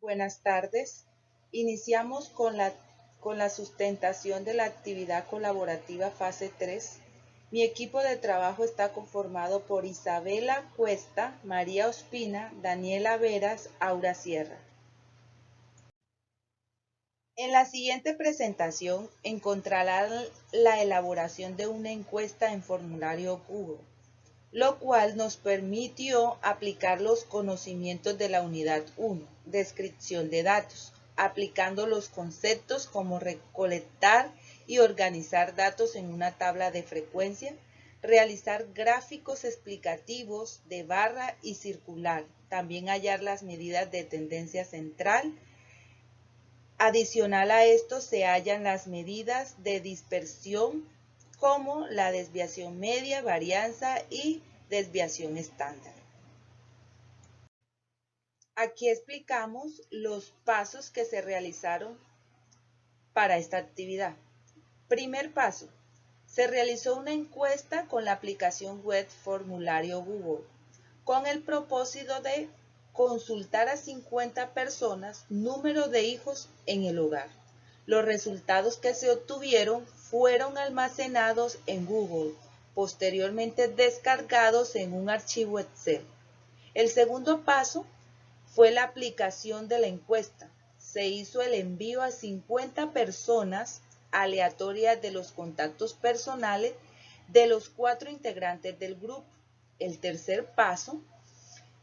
Buenas tardes. Iniciamos con la sustentación de la actividad colaborativa fase 3. Mi equipo de trabajo está conformado por Isabela Cuesta, María Ospina, Daniela Veras, Aura Sierra. En la siguiente presentación encontrarán la elaboración de una encuesta en formulario Google, lo cual nos permitió aplicar los conocimientos de la unidad 1, descripción de datos, aplicando los conceptos como recolectar y organizar datos en una tabla de frecuencia, realizar gráficos explicativos de barra y circular, también hallar las medidas de tendencia central. Adicional a esto se hallan las medidas de dispersión como la desviación media, varianza y desviación estándar. Aquí explicamos los pasos que se realizaron para esta actividad. Primer paso, se realizó una encuesta con la aplicación web Formulario Google, con el propósito de consultar a 50 personas número de hijos en el hogar. Los resultados que se obtuvieron fueron almacenados en Google, posteriormente descargados en un archivo Excel. El segundo paso fue la aplicación de la encuesta. Se hizo el envío a 50 personas aleatorias de los contactos personales de los 4 integrantes del grupo. El tercer paso,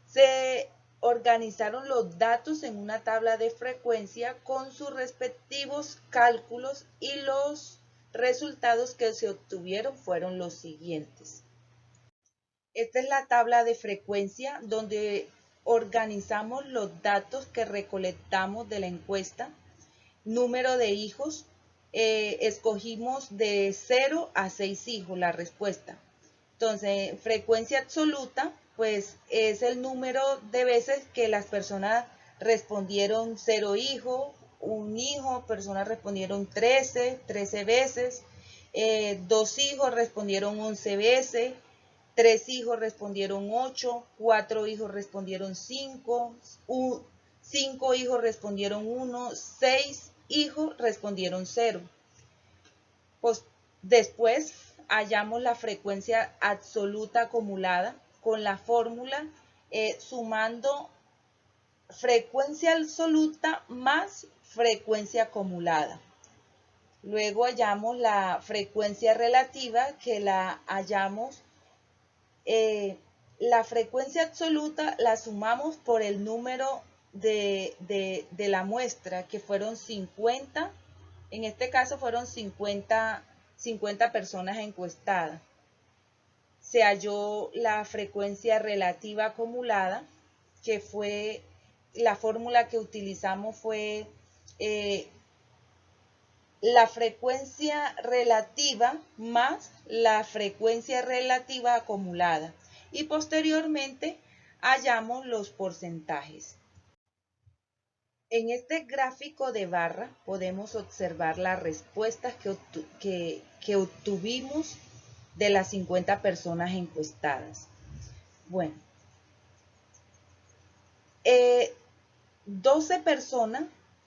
se organizaron los datos en una tabla de frecuencia con sus respectivos cálculos y los resultados que se obtuvieron fueron los siguientes. Esta es la tabla de frecuencia donde organizamos los datos que recolectamos de la encuesta. Número de hijos, escogimos de 0 a 6 hijos la respuesta. Entonces, frecuencia absoluta, pues es el número de veces que las personas respondieron 0 hijos, 1 hijo, personas respondieron 13 veces, 2 hijos respondieron 11 veces, 3 hijos respondieron 8, 4 hijos respondieron 5, 5 hijos respondieron 1, 6 hijos respondieron 0. Pues después hallamos la frecuencia absoluta acumulada con la fórmula sumando frecuencia absoluta más frecuencia acumulada. Luego hallamos la frecuencia relativa que la hallamos, la frecuencia absoluta la sumamos por el número de la muestra, que fueron 50, en este caso fueron 50 personas encuestadas. Se halló la frecuencia relativa acumulada, que fue, la fórmula que utilizamos fue la frecuencia relativa más la frecuencia relativa acumulada. Y posteriormente hallamos los porcentajes. En este gráfico de barra podemos observar las respuestas que obtuvimos de las 50 personas encuestadas. Bueno, 12 personas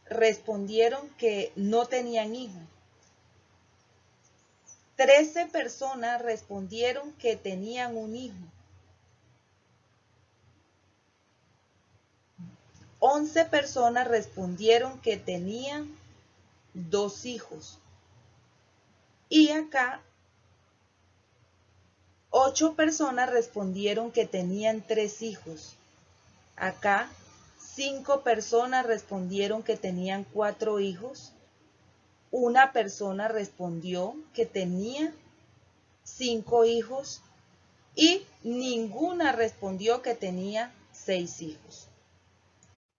respondieron que no tenían hijos. 13 personas respondieron que tenían un hijo. 11 personas respondieron que tenían 2 hijos. Y acá 8 personas respondieron que tenían 3 hijos. Acá 5 personas respondieron que tenían 4 hijos. Una persona respondió que tenía 5 hijos y ninguna respondió que tenía 6 hijos.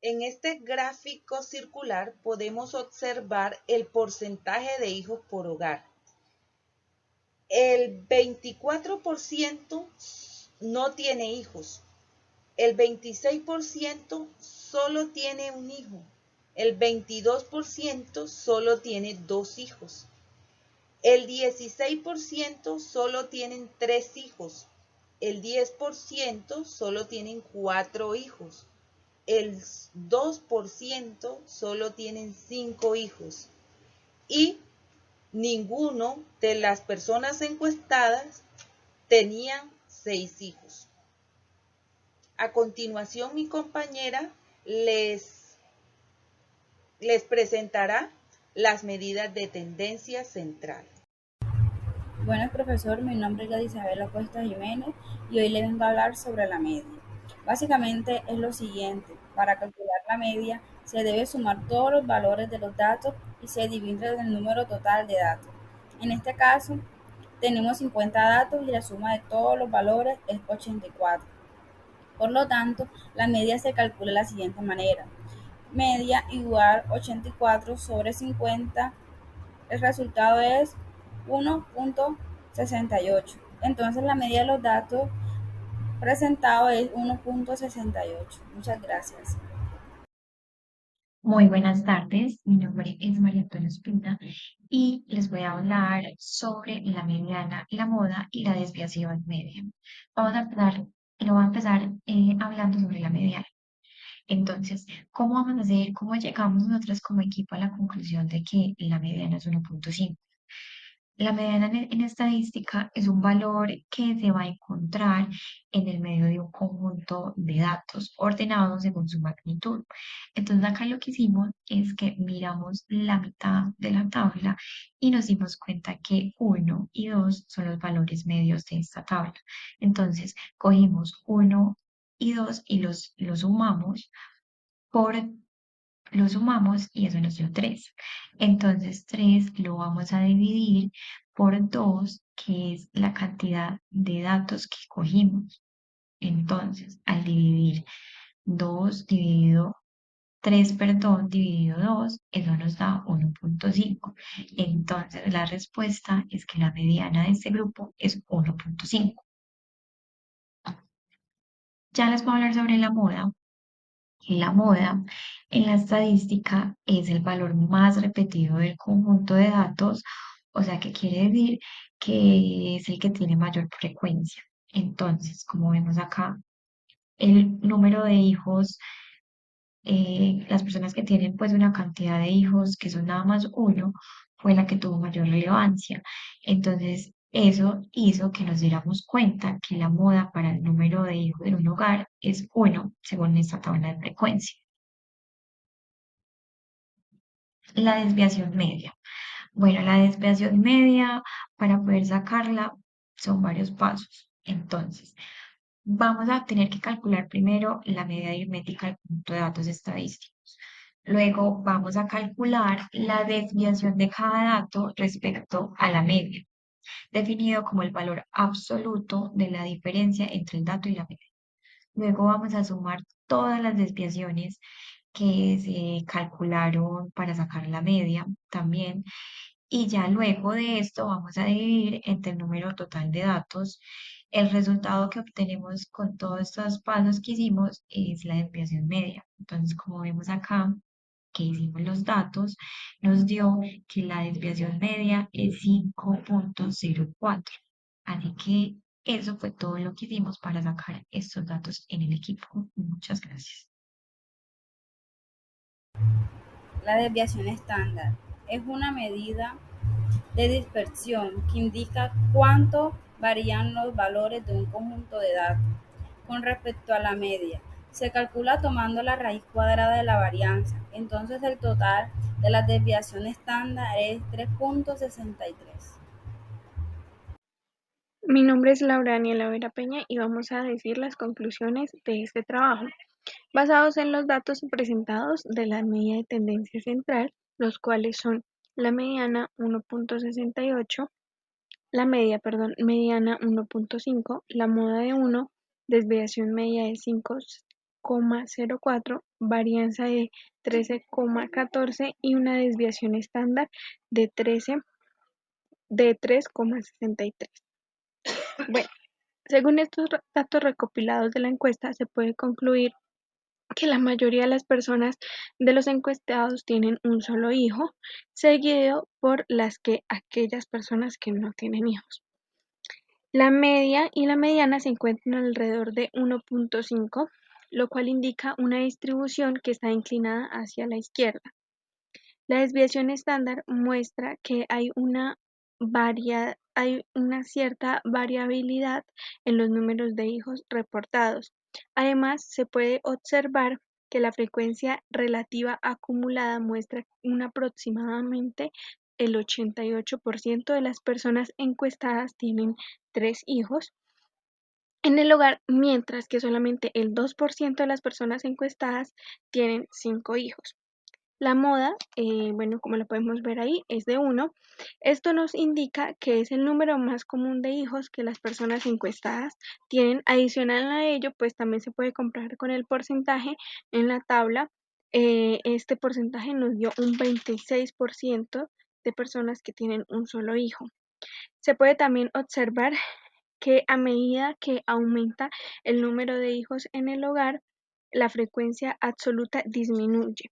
En este gráfico circular podemos observar el porcentaje de hijos por hogar. El 24% no tiene hijos. El 26% solo tiene un hijo. El 22% solo tiene 2 hijos. El 16% solo tienen 3 hijos. El 10% solo tienen 4 hijos. el 2% solo tienen 5 hijos y ninguno de las personas encuestadas tenían 6 hijos. A continuación, mi compañera les presentará las medidas de tendencia central. Buenas, profesor, mi nombre es Isabela Cuesta Jiménez y hoy le vengo a hablar sobre la media. Básicamente es lo siguiente: para calcular la media se debe sumar todos los valores de los datos y se divide el número total de datos. En este caso tenemos 50 datos y la suma de todos los valores es 84. Por lo tanto, la media se calcula de la siguiente manera: media igual 84 sobre 50. El resultado es 1.68. Entonces la media de los datos presentados es 1.68. Muchas gracias. Muy buenas tardes, mi nombre es María Antonia Espina y les voy a hablar sobre la mediana, la moda y la desviación media. Voy a empezar hablando sobre la mediana. Entonces, ¿cómo vamos a hacer? ¿Cómo llegamos nosotros como equipo a la conclusión de que la mediana es 1.5? La mediana en estadística es un valor que se va a encontrar en el medio de un conjunto de datos ordenados según su magnitud. Entonces acá lo que hicimos es que miramos la mitad de la tabla y nos dimos cuenta que uno y 2 son los valores medios de esta tabla. Entonces cogimos uno y 2 y los sumamos por lo sumamos y eso nos dio 3. Entonces 3 lo vamos a dividir por 2, que es la cantidad de datos que cogimos. Entonces, al dividir 2 dividido 3, perdón, dividido 2, eso nos da 1.5. Entonces, la respuesta es que la mediana de este grupo es 1.5. Ya les voy a hablar sobre la moda. La moda en la estadística es el valor más repetido del conjunto de datos, o sea que quiere decir que es el que tiene mayor frecuencia. Entonces, como vemos acá, el número de hijos, las personas que tienen pues una cantidad de hijos que son nada más uno, fue la que tuvo mayor relevancia. Entonces, eso hizo que nos diéramos cuenta que la moda para el número de hijos de un hogar es uno, según esta tabla de frecuencia. La desviación media. Bueno, la desviación media, para poder sacarla, son varios pasos. Entonces, vamos a tener que calcular primero la media aritmética del conjunto de datos estadísticos. Luego vamos a calcular la desviación de cada dato respecto a la media, definido como el valor absoluto de la diferencia entre el dato y la media. Luego vamos a sumar todas las desviaciones que se calcularon para sacar la media también. Y ya luego de esto vamos a dividir entre el número total de datos. El resultado que obtenemos con todos estos pasos que hicimos es la desviación media. Entonces, como vemos acá, que hicimos los datos, nos dio que la desviación media es 5.04. Así que eso fue todo lo que hicimos para sacar estos datos en el equipo. Muchas gracias. La desviación estándar es una medida de dispersión que indica cuánto varían los valores de un conjunto de datos con respecto a la media. Se calcula tomando la raíz cuadrada de la varianza. Entonces el total de la desviación estándar es 3.63. Mi nombre es Laura Daniela Vera Peña y vamos a decir las conclusiones de este trabajo, basados en los datos presentados de la media de tendencia central, los cuales son la mediana 1.68, mediana 1.5, la moda de 1, desviación media de 5,04, varianza de 13,14 y una desviación estándar de 3,63. Bueno, según estos datos recopilados de la encuesta, se puede concluir que la mayoría de las personas de los encuestados tienen un solo hijo, seguido por aquellas personas que no tienen hijos. La media y la mediana se encuentran alrededor de 1.5. lo cual indica una distribución que está inclinada hacia la izquierda. La desviación estándar muestra que hay una cierta variabilidad en los números de hijos reportados. Además, se puede observar que la frecuencia relativa acumulada muestra aproximadamente el 88% de las personas encuestadas tienen 3 hijos en el hogar, mientras que solamente el 2% de las personas encuestadas tienen 5 hijos. La moda, como lo podemos ver ahí, es de 1. Esto nos indica que es el número más común de hijos que las personas encuestadas tienen. Adicional a ello, pues también se puede comparar con el porcentaje en la tabla. Este porcentaje nos dio un 26% de personas que tienen un solo hijo. Se puede también observar que a medida que aumenta el número de hijos en el hogar, la frecuencia absoluta disminuye.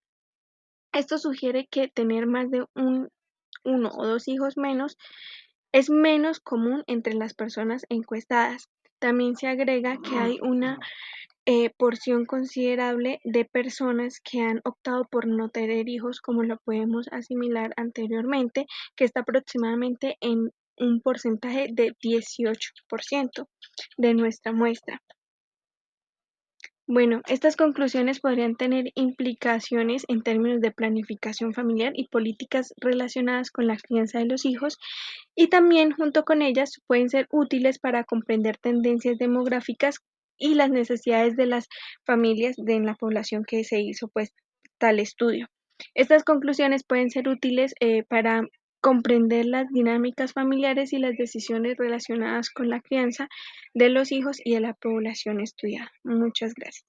Esto sugiere que tener más de uno o dos hijos menos es menos común entre las personas encuestadas. También se agrega que hay una porción considerable de personas que han optado por no tener hijos, como lo podemos asimilar anteriormente, que está aproximadamente en un porcentaje de 18% de nuestra muestra. Bueno, estas conclusiones podrían tener implicaciones en términos de planificación familiar y políticas relacionadas con la crianza de los hijos, y también junto con ellas pueden ser útiles para comprender tendencias demográficas y las necesidades de las familias de la población que se hizo pues tal estudio. Estas conclusiones pueden ser útiles para comprender las dinámicas familiares y las decisiones relacionadas con la crianza de los hijos y de la población estudiada. Muchas gracias.